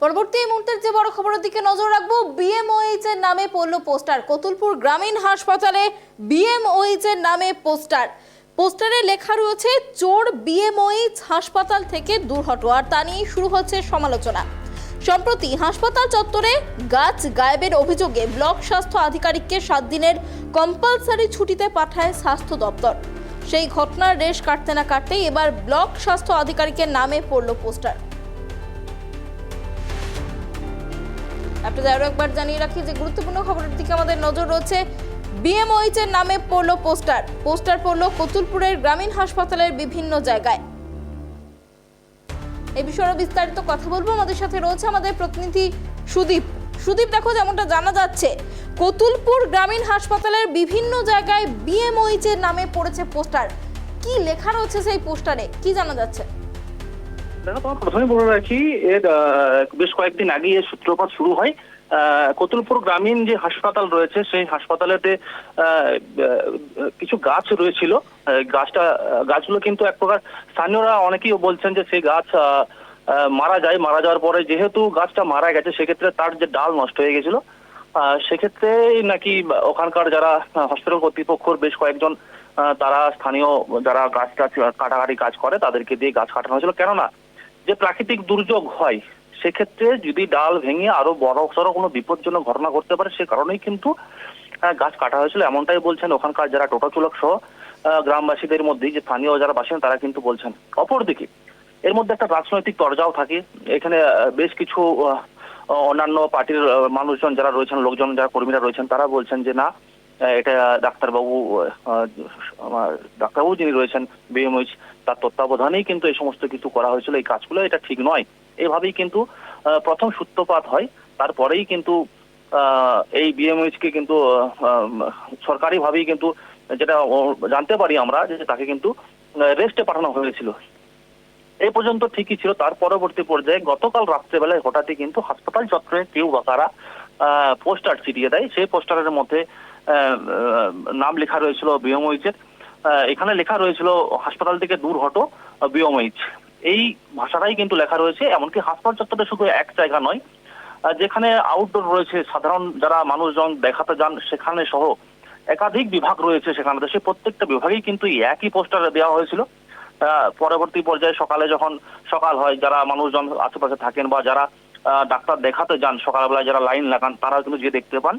পরবর্তী এই মুহূর্তের যে বড় খবরের দিকে নজর রাখবো, বিএমওএইচ এর নামে পড়লো পোস্টার। কতুলপুর গ্রামীণ হাসপাতালে বিএমওএইচ এর নামে পোস্টারে লেখা রয়েছে চোর বিএমওএইচ হাসপাতাল থেকে দূর হটো। আর তা নিয়ে শুরু হচ্ছে সমালোচনা। সম্প্রতি হাসপাতাল চত্বরে গাছ গায়েবের অভিযোগে ব্লক স্বাস্থ্য আধিকারিককে 7 দিনের কম্পালসারি ছুটিতে পাঠায় স্বাস্থ্য দপ্তর। সেই ঘটনার রেশ কাটতে না কাটতেই এবার ব্লক স্বাস্থ্য আধিকারিকের নামে পড়লো পোস্টার। আপনাদের আরো একবার জানিয়ে রাখি যে গুরুত্বপূর্ণ খবরের দিকে আমাদের নজর রয়েছে। বিএমওএইচ এর নামে পড়লো পোস্টার পড়লো কতুলপুরের গ্রামীণ হাসপাতালের বিভিন্ন জায়গায়। এই বিষয়ে বিস্তারিত কথা বলবো, আমাদের সাথে রয়েছে আমাদের প্রতিনিধি সুদীপ। দেখো, যেমনটা জানা যাচ্ছে কতুলপুর গ্রামীণ হাসপাতালের বিভিন্ন জায়গায় বিএমওএইচ এর নামে পড়েছে পোস্টার। কি লেখা রয়েছে সেই পোস্টারে, কি জানা যাচ্ছে? দেখো, তোমার প্রথমে বলে রাখি, এর বেশ কয়েকদিন আগে এর সূত্রপাত শুরু হয়। কতুলপুর গ্রামীণ যে হাসপাতাল রয়েছে সেই হাসপাতালেতে কিছু গাছ রয়েছিল। গাছগুলো কিন্তু এক প্রকার স্থানীয়রা অনেকেই বলছেন যে সেই গাছ মারা যাওয়ার পরে যেহেতু গাছটা মারা গেছে সেক্ষেত্রে তার যে ডাল নষ্ট হয়ে গেছিল, সেক্ষেত্রে নাকি ওখানকার যারা হসপিটাল কর্তৃপক্ষর বেশ কয়েকজন তারা স্থানীয় যারা গাছ কাটাকাটি কাজ করে তাদেরকে দিয়ে গাছ কাটানো হয়েছিল। কেননা যে প্রাকৃতিক দুর্যোগ হয় সেক্ষেত্রে যদি ডাল ভেঙে আরো বড় সড়ো কোনো বিপজ্জনক ঘটনা ঘটতে পারে, সে কারণেই কিন্তু গাছ কাটা হয়েছিল, এমনটাই বলছেন ওখানকার যারা টোটো চালক সহ গ্রামবাসীদের মধ্যে যে স্থানীয় যারা বাসিন্দা তারা কিন্তু বলছেন। অপরদিকে এর মধ্যে একটা রাজনৈতিক তরজাও থাকে। এখানে বেশ কিছু অন্যান্য পার্টির মানুষজন যারা রয়েছেন, লোকজন যারা কর্মীরা রয়েছেন, তারা বলছেন যে না, এটা ডাক্তারবাবু যিনি রয়েছেন বিএমওএইচ তার তত্ত্বাবধানেই কিন্তু এই সমস্ত কিছু করা হয়েছিল, এই কাজগুলো এটা ঠিক নয়। এইভাবেই কিন্তু প্রথম সূত্রপাত হয়। তারপরেই কিন্তু এই বিএমওএইচ কে কিন্তু সরকারি ভাবেই কিন্তু যেটা জানতে পারি আমরা যে তাকে কিন্তু রেস্টে পাঠানো হয়েছিল। এই পর্যন্ত ঠিকই ছিল। তার পরবর্তী পর্যায়ে গতকাল রাত্রেবেলায় হঠাৎই কিন্তু হাসপাতাল চত্বরে কেউ বা কারা পোস্টার ছিটিয়ে দেয়। সেই পোস্টারের মধ্যে নাম লেখা রয়েছিল বিএমওএইচ এর। এখানে লেখা রয়েছিল হাসপাতাল থেকে দূর হটো বিএমওএইচ, এই ভাষাটাই কিন্তু লেখা রয়েছে। এমনকি হাসপাতাল চত্বরে শুধু এক জায়গা নয়, যেখানে আউটডোর রয়েছে, সাধারণ যারা মানুষজন দেখাতে যান সেখানে সহ একাধিক বিভাগ রয়েছে, সেখানে সেই প্রত্যেকটা বিভাগেই কিন্তু একই পোস্টার দেওয়া হয়েছিল। পরবর্তী পর্যায়ে সকালে যখন সকাল হয়, যারা মানুষজন আশেপাশে থাকেন বা যারা ডাক্তার দেখাতে যান সকালবেলায় যারা লাইন লাগান, তারা কিন্তু যে দেখতে পান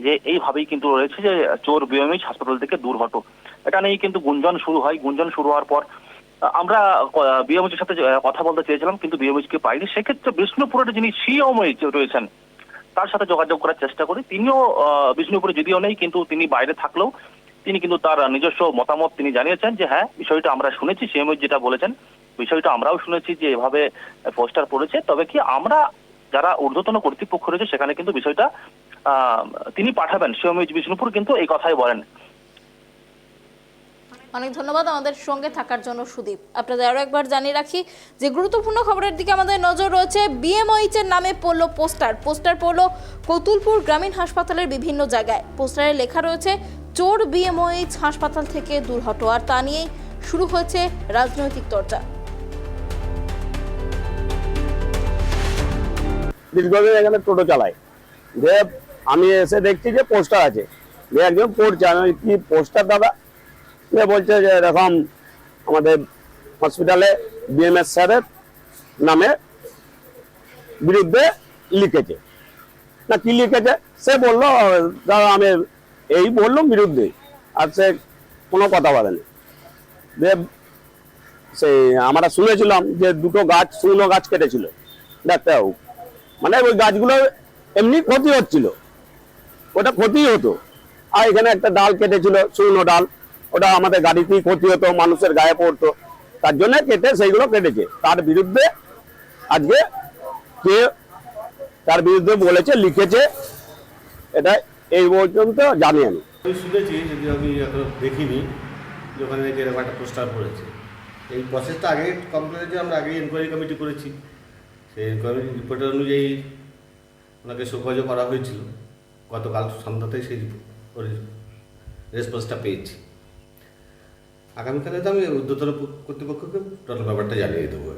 যে এইভাবেই কিন্তু রয়েছে যে চোর বিএমওএইচ হাসপাতাল থেকে দূর হটো। এটা নিয়েই কিন্তু গুঞ্জন শুরু হয়। গুঞ্জন শুরু হওয়ার পর আমরা বিএমওএইচ এর সাথে কথা বলতে চেয়েছিলাম, কিন্তু বিএমওএইচ কে পাইনি। সেক্ষেত্রে বিষ্ণুপুরের যিনি সিএমওএইচ রয়েছেন তার সাথে যোগাযোগ করার চেষ্টা করি। তিনিও বিষ্ণুপুরে যদিও নেই, কিন্তু তিনি বাইরে থাকলেও তিনি কিন্তু তার নিজস্ব মতামত তিনি জানিয়েছেন যে হ্যাঁ, বিষয়টা আমরা শুনেছি, সিএমওএইচ যেটা বলেছেন বিষয়টা আমরাও শুনেছি যে এভাবে পোস্টার পড়েছে। তবে কি আমরা যারা ঊর্ধ্বতন কর্তৃপক্ষ রয়েছে সেখানে কিন্তু বিষয়টা তিনি পাঠাবেন। সিএমওএইচ বিষ্ণুপুর কিন্তু এই কথাই বলেন। অনেক ধন্যবাদ আমাদের সঙ্গে থাকার জন্য সুদীপ। আপনাদের আরো একবার জানিয়ে রাখি যে গুরুত্বপূর্ণ খবরের দিকে আমাদের নজর রয়েছে। বিএমওএইচ এর নামে পড়লো পোস্টার পড়লো কতুলপুর গ্রামীণ হাসপাতালের বিভিন্ন জায়গায়। পোস্টারে লেখা রয়েছে চোর বিএমওএইচ হাসপাতাল থেকে দূর হটো। আর তা নিয়েই শুরু হয়েছে রাজনৈতিক চর্চা। দীর্ঘদিন এখানে টোটো চালায়, যে আমি এসে দেখছি যে পোস্টার আছে, যে একজন পড়ছে, আমি কি পোস্টার দাদা, বলছে যে এরকম আমাদের হসপিটালে বিএমএস স্যারের নামে বিরুদ্ধে লিখেছে। না কি লিখেছে সে বললো, দাদা আমি এই বললাম বিরুদ্ধে, আর সে কোনো কথা বলেনি। যে সেই আমরা শুনেছিলাম যে দুটো গাছ শুকনো গাছ কেটেছিল ডাক্তারবাবু, মানে ওই গাছগুলো এমনি ক্ষতি হচ্ছিল, ওটা ক্ষতি হতো। আর এখানে একটা ডাল কেটেছিল শুকনো ডাল, ওটা আমাদের গাড়িতেই ক্ষতি হতো, মানুষের গায়ে পড়তো, তার জন্য কেটে সেইগুলো কেটেছে। তার বিরুদ্ধে আজকে কে তার বিরুদ্ধে বলেছে লিখেছে, এটা এই পর্যন্ত জানি আমি। শুনেছি, যদি আমি এখন দেখিনি যে ওখানে এরকম একটা পোস্টার পড়েছে। এই প্রসেসটা আগে কমপ্লিট হয়েছে, আমরা আগে এনকোয়ারি কমিটি করেছি। সেই এনকোয়ারি রিপোর্টের অনুযায়ী ওনাকে শোকজ করা হয়েছিল। গতকাল সন্ধ্যাতেই সেই রেসপন্সটা পেয়েছি। আগামীকালে তো আমি ঊর্ধ্বতন কর্তৃপক্ষকে টোটাল ব্যাপারটা জানিয়ে দেবো।